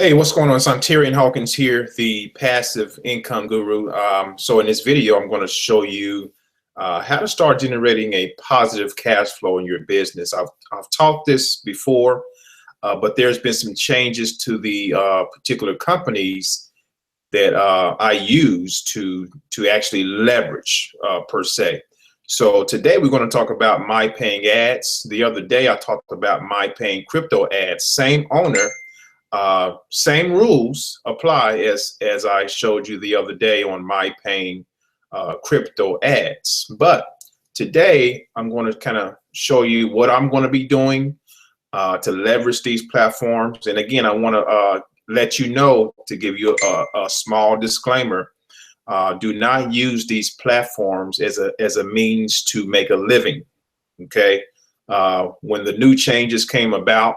Hey, what's going on? It's Ontarian Hawkins here, the passive income guru. So in this video, I'm going to show you how to start generating a positive cash flow in your business. I've taught this before, but there's been some changes to the particular companies that I use to actually leverage per se. So today we're going to talk about my paying ads. The other day I talked about my paying crypto ads. Same owner. Same rules apply as I showed you the other day on my paying crypto ads. But today I'm going to kind of show you what I'm going to be doing to leverage these platforms. And again, I want to let you know, to give you a small disclaimer, do not use these platforms as a means to make a living. Okay. When the new changes came about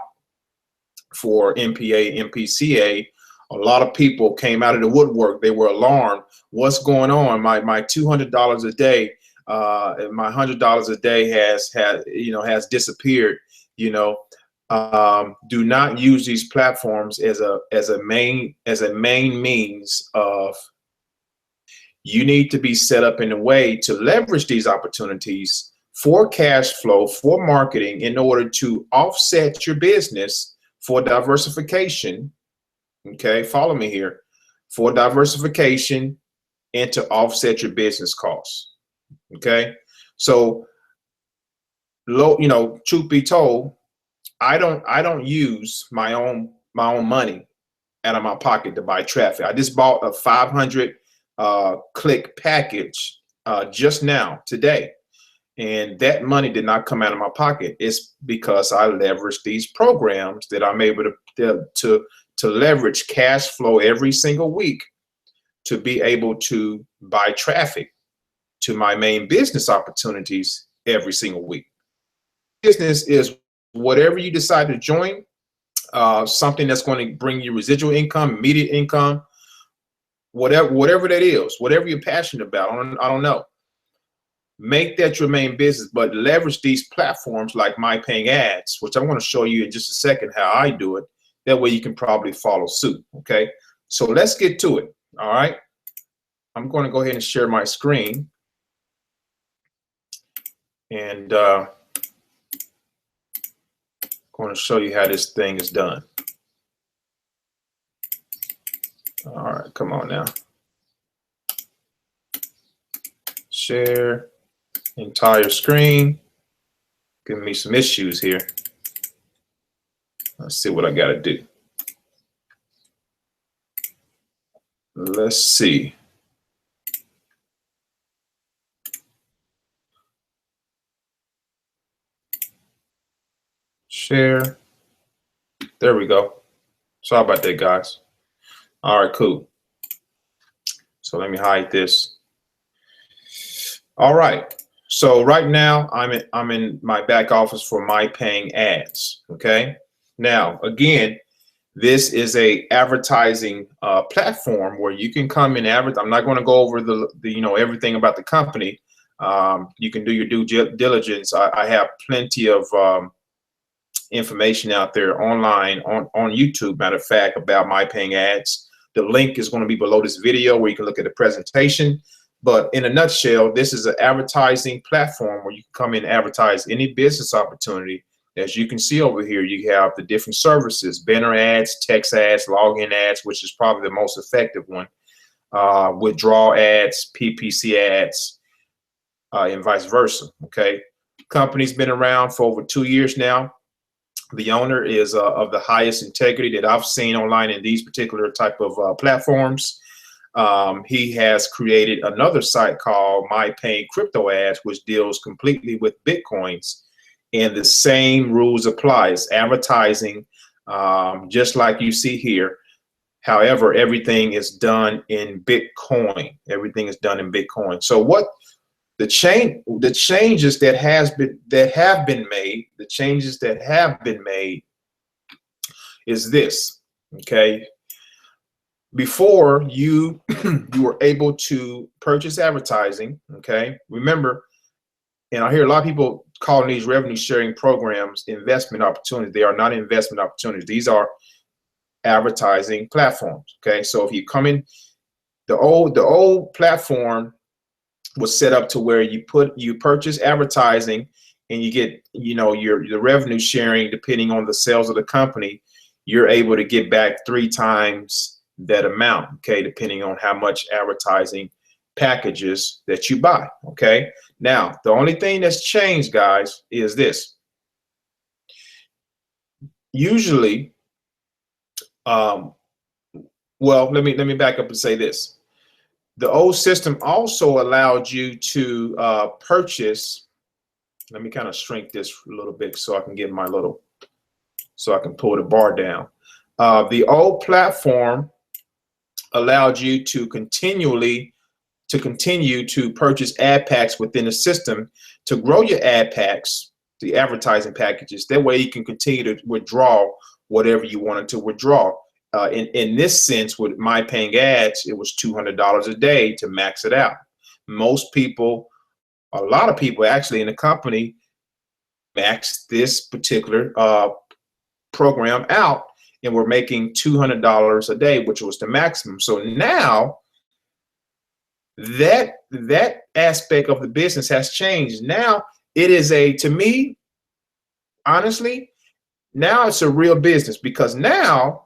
for MPCA, a lot of people came out of the woodwork. They were alarmed. What's going on? My $200 a day, and my $100 a day has disappeared. Do not use these platforms as a main means of. You need to be set up in a way to leverage these opportunities for cash flow, for marketing, in order to offset your business, for diversification. Okay, follow me here. For diversification and to offset your business costs. Okay, so truth be told, I don't use my own money out of my pocket to buy traffic. I just bought a 500 click package just now today. And that money did not come out of my pocket. It's because I leverage these programs that I'm able to leverage cash flow every single week to be able to buy traffic to my main business opportunities every single week. Business is whatever you decide to join, something that's going to bring you residual income, immediate income, whatever that is, whatever you're passionate about. I don't know. Make that your main business, but leverage these platforms like my paying ads, which I'm going to show you in just a second how I do it. That way you can probably follow suit. Okay, so let's get to it. All right, I'm going to go ahead and share my screen, and going to show you how this thing is done. All right, come on now. Share entire screen. Giving me some issues here. Let's see what I got to do. Let's see. Share. There we go. Sorry about that, guys. All right, cool. So let me hide this. All right. So right now I'm in my back office for my paying ads. Okay. Now again, this is a advertising platform where you can come and advertise. I'm not going to go over the everything about the company. You can do your due diligence. I have plenty of information out there online on YouTube, matter of fact, about my paying ads. The link is going to be below this video where you can look at the presentation. But in a nutshell, this is an advertising platform where you can come in and advertise any business opportunity. As you can see over here, you have the different services: banner ads, text ads, login ads, which is probably the most effective one, withdrawal ads, PPC ads, and vice versa. Okay, company's been around for over 2 years now. The owner is of the highest integrity that I've seen online in these particular type of platforms. He has created another site called My Paying Crypto Ads, which deals completely with Bitcoins, and the same rules apply. It's advertising, just like you see here. However, everything is done in Bitcoin. Everything is done in Bitcoin. So what the changes that have been made is this. Okay. Before you were able to purchase advertising. Okay. Remember, and I hear a lot of people calling these revenue sharing programs investment opportunities. They are not investment opportunities. These are advertising platforms. Okay, so if you come in, the old platform was set up to where you purchase advertising and you get, you know, the revenue sharing depending on the sales of the company. You're able to get back 3 times that amount, okay, depending on how much advertising packages that you buy. Okay, now the only thing that's changed, guys, is this. Usually, well, let me back up and say this. The old system also allowed you to purchase. Let me kind of shrink this a little bit so I can get my little, so I can pull the bar down. The old platform allowed you to continue to purchase ad packs within the system to grow your ad packs, the advertising packages. That way you can continue to withdraw whatever you wanted to withdraw. In this sense, with my paying ads, it was $200 a day to max it out. Most people, a lot of people actually in the company, maxed this particular program out, and we're making $200 a day, which was the maximum. So now that aspect of the business has changed. Now it is to me, honestly, now it's a real business, because now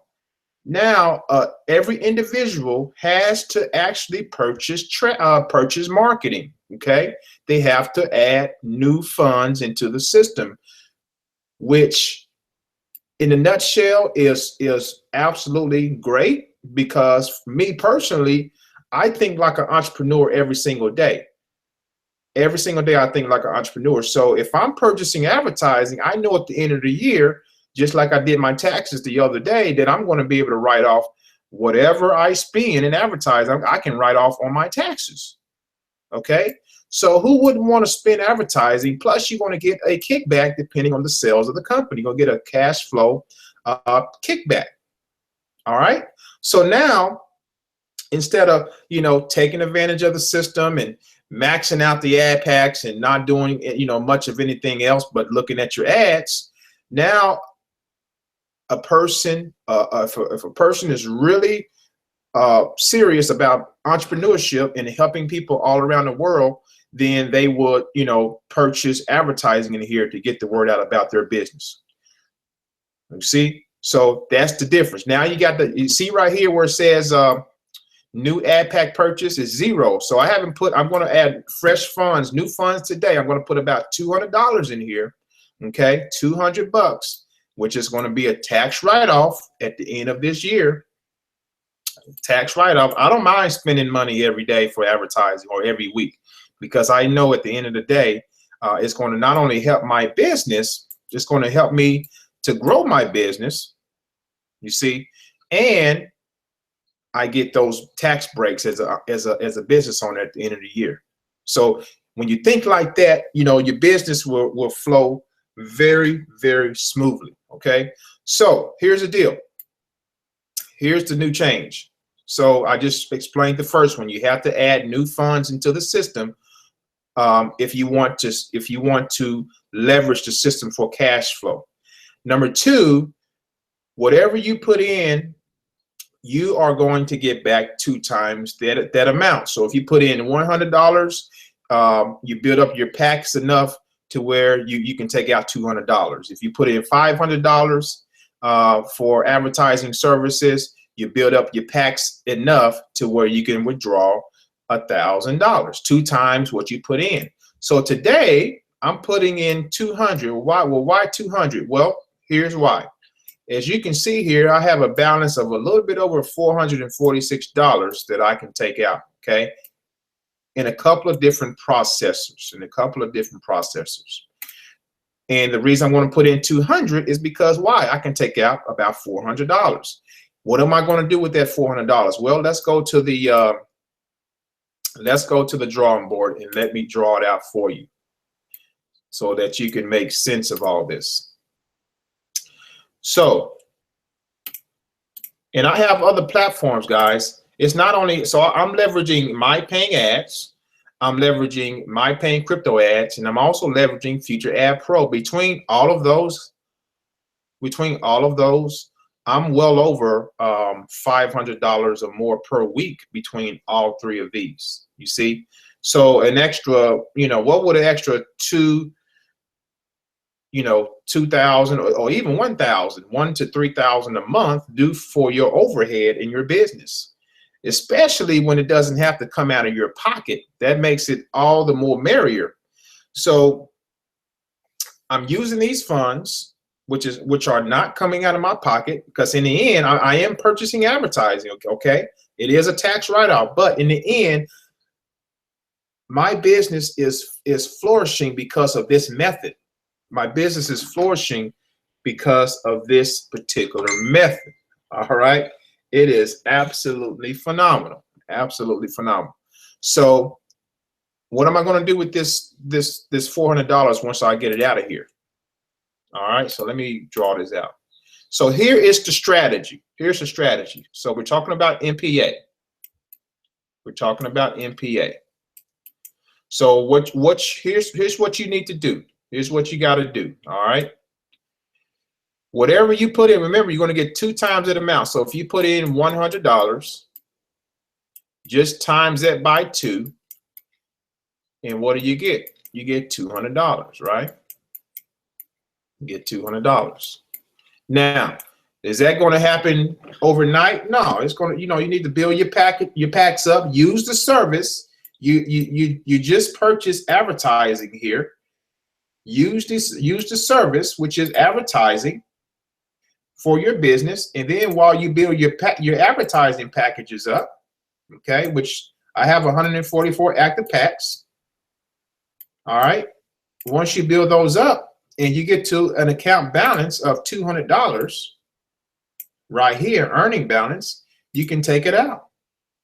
every individual has to actually purchase marketing. Okay, they have to add new funds into the system, which in a nutshell is absolutely great, because me personally, I think like an entrepreneur every single day. Every single day I think like an entrepreneur. So if I'm purchasing advertising, I know at the end of the year, just like I did my taxes the other day, that I'm going to be able to write off whatever I spend in advertising. I can write off on my taxes. Okay, so who wouldn't want to spend advertising? Plus, you're going to get a kickback depending on the sales of the company. You're going to get a cash flow kickback. All right, so now instead of, you know, taking advantage of the system and maxing out the ad packs and not doing, you know, much of anything else but looking at your ads, now a person, if a person is really serious about entrepreneurship and helping people all around the world, then they would, you know, purchase advertising in here to get the word out about their business. You see, so that's the difference. Now you see right here where it says new ad pack purchase is 0. So I'm going to add fresh funds, new funds today. I'm going to put about $200 in here. Okay, $200, which is going to be a tax write-off at the end of this year. Tax write-off. I don't mind spending money every day for advertising or every week, because I know at the end of the day, it's going to not only help my business, it's going to help me to grow my business, you see, and I get those tax breaks as a business owner at the end of the year. So when you think like that, you know, your business will flow very, very smoothly. Okay, so here's the deal. Here's the new change. So I just explained the first one. You have to add new funds into the system if you want to leverage the system for cash flow. Number 2, whatever you put in, you are going to get back 2 times that amount. So if you put in $100, you build up your packs enough to where you can take out $200. If you put in $500 for advertising services, you build up your packs enough to where you can withdraw $1,000, 2 times what you put in. So today I'm putting in 200. Why? Well, why 200? Well, here's why. As you can see here, I have a balance of a little bit over $446 that I can take out. Okay, in a couple of different processors. And the reason I'm going to put in 200 is because why? I can take out about $400. What am I going to do with that $400? Well, let's go to the drawing board and let me draw it out for you so that you can make sense of all this. So, and I have other platforms, guys. It's not only, so I'm leveraging my paying ads, I'm leveraging my paying crypto ads, and I'm also leveraging Future Ad Pro. Between all of those I'm well over $500 or more per week between all three of these. You see, so an extra, what would an extra 2,000 or even 1,000, 1 to 3,000 a month do for your overhead in your business? Especially when it doesn't have to come out of your pocket. That makes it all the more merrier. So I'm using these funds, which are not coming out of my pocket, because in the end, I am purchasing advertising. Okay, it is a tax write-off, but in the end, my business is flourishing because of this method. My business is flourishing because of this particular method. All right. It is absolutely phenomenal. Absolutely phenomenal. So what am I going to do with this $400 once I get it out of here? All right. So let me draw this out. So here is the strategy. Here's the strategy. So we're talking about MPA. We're talking about MPA. So here's what you need to do. Here's what you got to do. All right. Whatever you put in, remember, you're going to get 2 times that amount. So if you put in $100, just times that by 2, and what do you get? You get $200, right? You get $200. Now, is that going to happen overnight? No, it's going to, you need to build your packs up, use the service. You just purchased advertising here. Use the service, which is advertising for your business, and then while you build your advertising packages up, okay, which I have 144 active packs. All right, once you build those up and you get to an account balance of $200 right here, earning balance, you can take it out.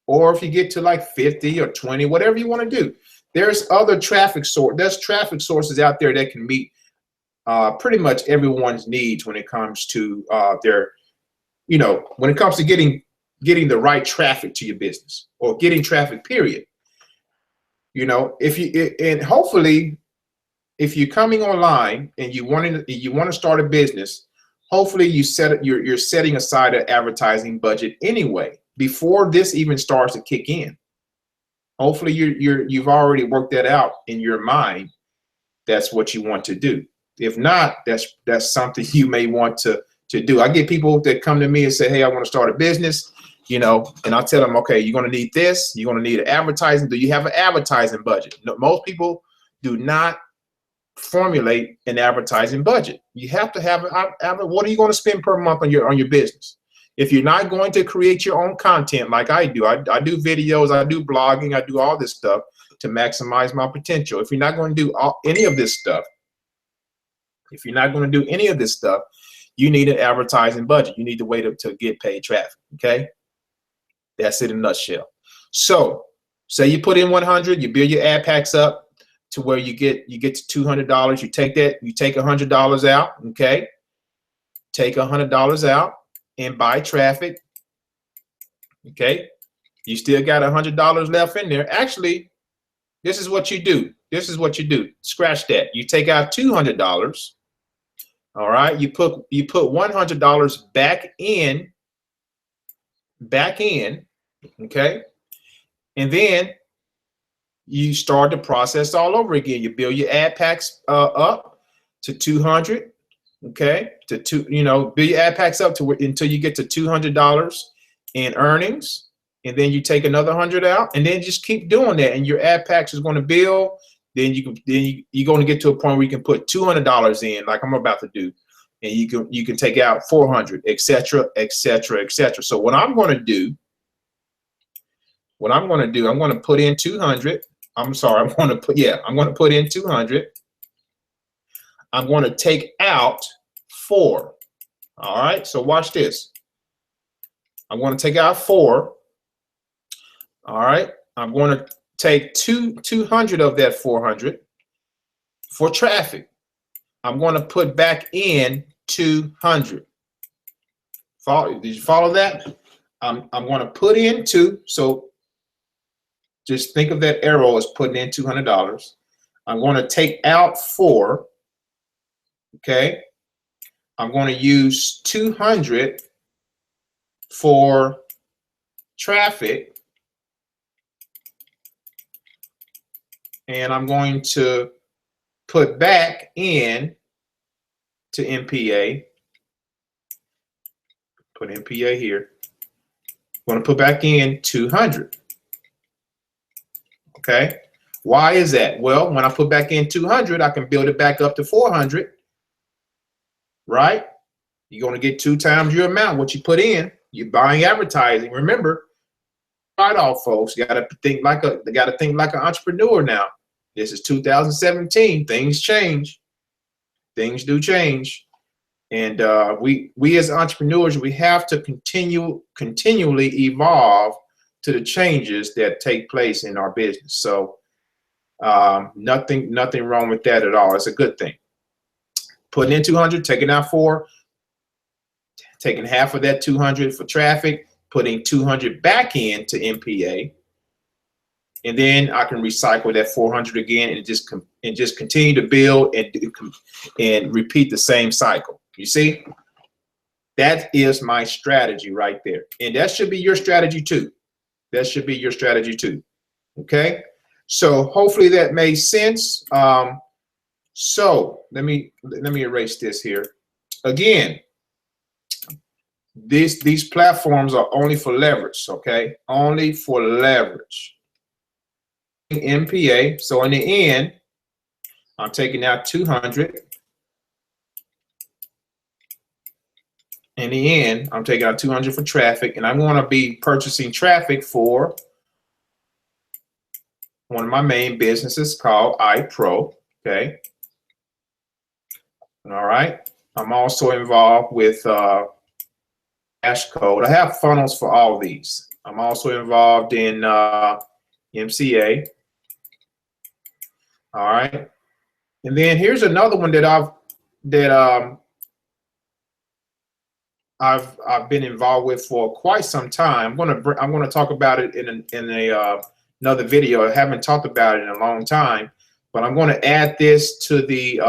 Or if you get to like 50 or 20, whatever you want to do, there's other traffic sources out there that can meet pretty much everyone's needs when it comes to when it comes to getting the right traffic to your business, or getting traffic, period. And hopefully, if you're coming online and you want to start a business, hopefully you're setting aside an advertising budget anyway before this even starts to kick in. Hopefully you've already worked that out in your mind. That's what you want to do. If not, that's something you may want to do. I get people that come to me and say, hey, I want to start a business, and I'll tell them, okay, you're going to need this. You're going to need an advertising. Do you have an advertising budget? No, most people do not formulate an advertising budget. You have to have what are you going to spend per month on your business? If you're not going to create your own content like I do, I do videos, I do blogging, I do all this stuff to maximize my potential. If you're not going to do any of this stuff, you need an advertising budget. You need to wait up to get paid traffic. Okay, that's it in a nutshell. So say you put in 100, you build your ad packs up to where you get to $200. You take $100 out. Okay, take $100 out and buy traffic. Okay, you still got $100 left in there. Actually, this is what you do. Scratch that. You take out $200. All right, you put $100 back in, okay, and then you start the process all over again. You build your ad packs up to 200, okay, build your ad packs up until you get to $200 in earnings, and then you take another 100 out, and then just keep doing that, and your ad packs is going to build. Then you're going to get to a point where you can put $200 in, like I'm about to do, and you can take out 400, etc., etc., etc. So what I'm going to do, I'm going to put in 200. I'm going to put in 200. I'm going to take out 4. All right. So watch this. I'm going to take out 4. All right. I'm going to take 200 of that 400 for traffic. I'm going to put back in 200. Did you follow that? I'm going to put in 2. So just think of that arrow as putting in $200. I'm going to take out 4. Okay. I'm going to use 200 for traffic, and I'm going to put back in to MPA. Put MPA here. I'm going to put back in 200. Okay. Why is that? Well, when I put back in 200, I can build it back up to 400. Right? You're going to get 2 times your amount, what you put in. You're buying advertising. Remember, right off, folks. You got to think like an entrepreneur now. This is 2017. Things change. Things do change. And we as entrepreneurs, we have to continually evolve to the changes that take place in our business. So nothing wrong with that at all. It's a good thing. Putting in 200, taking out 4, taking half of that 200 for traffic, putting 200 back into MPA, and then I can recycle that 400 again and just continue to build and repeat the same cycle. You see, that is my strategy right there, and that should be your strategy too. That should be your strategy too. Okay, so hopefully that made sense. So let me erase this here again. These platforms are only for leverage. Okay, only for leverage. MPA. So in the end, I'm taking out 200. In the end, I'm taking out 200 for traffic, and I'm going to be purchasing traffic for one of my main businesses called iPro. Okay. All right. I'm also involved with Cash Code. I have funnels for all these. I'm also involved in MCA. All right. And then here's another one that I've been involved with for quite some time. I'm gonna talk about it in another video. I haven't talked about it in a long time, but I'm going to add this to the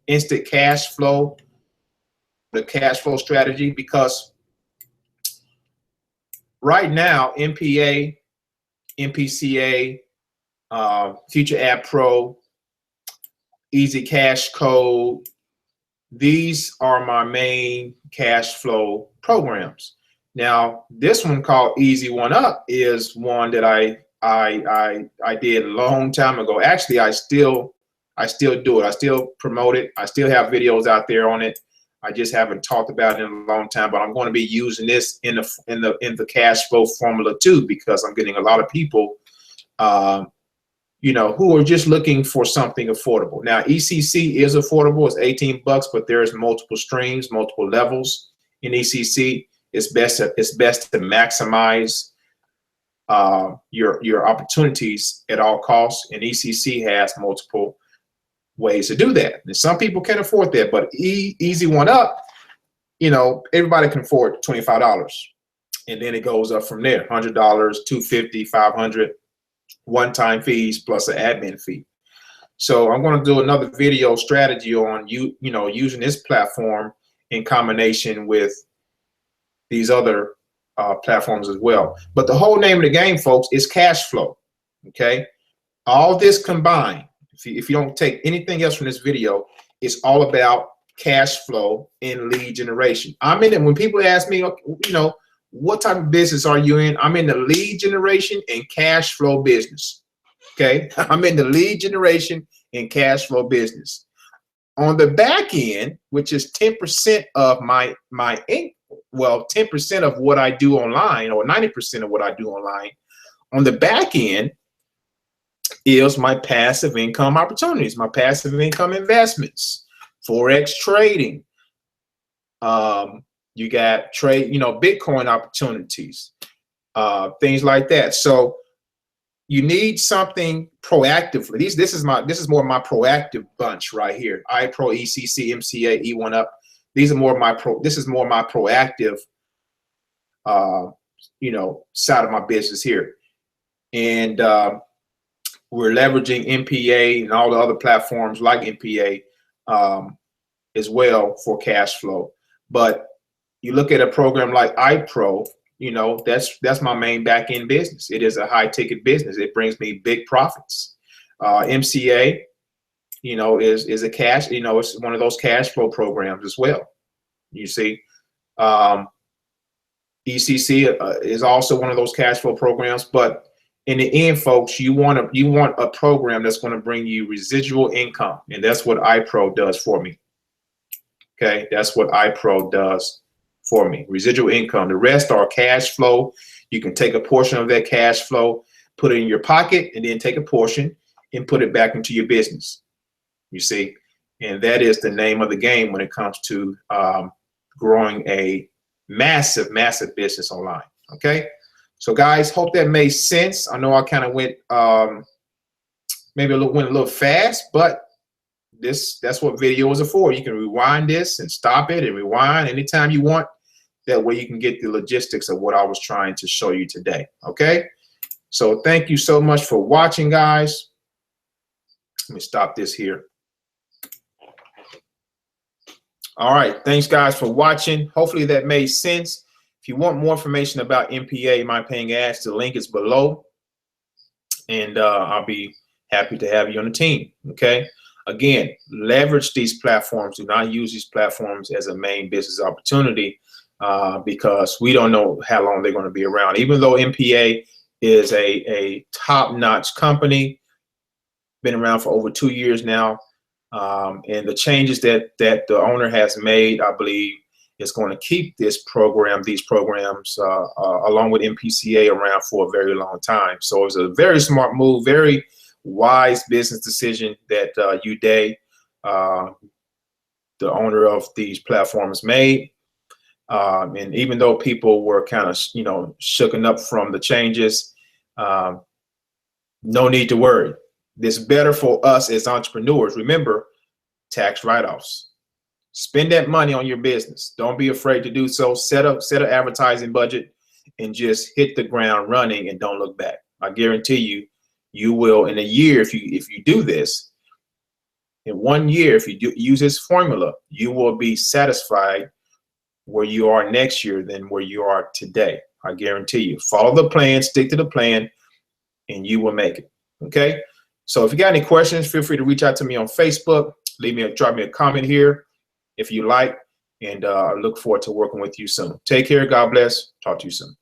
instant cash flow, the cash flow strategy, because right now MPA, MPCA, Future Ad Pro, Easy Cash Code, these are my main cash flow programs. Now, this one called Easy One Up is one that I did a long time ago. Actually, I still do it. I still promote it. I still have videos out there on it. I just haven't talked about it in a long time, but I'm going to be using this in the cash flow formula too, because I'm getting a lot of people who are just looking for something affordable. Now, ECC is affordable. It's 18 bucks, but there's multiple streams, multiple levels in ECC. It's best to maximize your opportunities at all costs, and ECC has multiple ways to do that. And some people can afford that, but Easy One Up, everybody can afford $25, and then it goes up from there: $100, $250, $500. One-time fees plus an admin fee. So I'm going to do another video strategy on using this platform in combination with these other platforms as well. But the whole name of the game, folks, is cash flow. Okay, all this combined, if you don't take anything else from this video, it's all about cash flow and lead generation. I'm in it. When people ask me, what type of business are you in? I'm in the lead generation and cash flow business. Okay, I'm in the lead generation and cash flow business. On the back end, which is 10% of my 10% of what I do online, or 90% of what I do online. On the back end is my passive income opportunities, my passive income investments, Forex trading. You got trade, Bitcoin opportunities, things like that. So you need something proactively. This is more of my proactive bunch right here. iPro, ECC, MCA, E1 Up. These are more my this is more my proactive, side of my business here. And we're leveraging MPA and all the other platforms like MPA as well for cash flow. But You look at a program like iPro, you know, that's my main back end business. It is a high ticket business. It brings me big profits. MCA, you know, is a cash, you know, it's one of those cash flow programs as well. You see, ECC is also one of those cash flow programs. But in the end, folks, you want a program that's going to bring you residual income, and that's what iPro does for me. Okay, that's what iPro does for me. Residual income. The rest are cash flow. You can take a portion of that cash flow, put it in your pocket, and then take a portion and put it back into your business. You see, and that is the name of the game when it comes to growing a massive business online. Okay, so guys, hope that made sense. I know I kind of went maybe went a little fast, but that's what videos are for. You can rewind this and stop it and rewind anytime you want. That way you can get the logistics of what I was trying to show you today. Okay, so thank you so much for watching, guys. Let me stop this here. All right, thanks guys for watching. Hopefully that made sense. If you want more information about MPA, My Paying Ads, the link is below, and I'll be happy to have you on the team. Okay, again, leverage these platforms. Do not use these platforms as a main business opportunity because we don't know how long they're going to be around. Even though MPA is a top-notch company, been around for over 2 years now. And the changes that the owner has made, I believe, is going to keep these programs, along with MPCA, around for a very long time. So it's a very smart move, very wise business decision that Uday, the owner of these platforms, made. And even though people were kind of, you know, shooken up from the changes, no need to worry. This is better for us as entrepreneurs. Remember, tax write-offs. Spend that money on your business. Don't be afraid to do so. Set an advertising budget and just hit the ground running and don't look back. I guarantee you, you will in a year, if you do this, in 1 year, if you use this formula, you will be satisfied where you are next year than where you are today. I guarantee you. Follow the plan, stick to the plan, and you will make it. Okay? So if you got any questions, feel free to reach out to me on Facebook. Drop me a comment here if you like, and I look forward to working with you soon. Take care. God bless. Talk to you soon.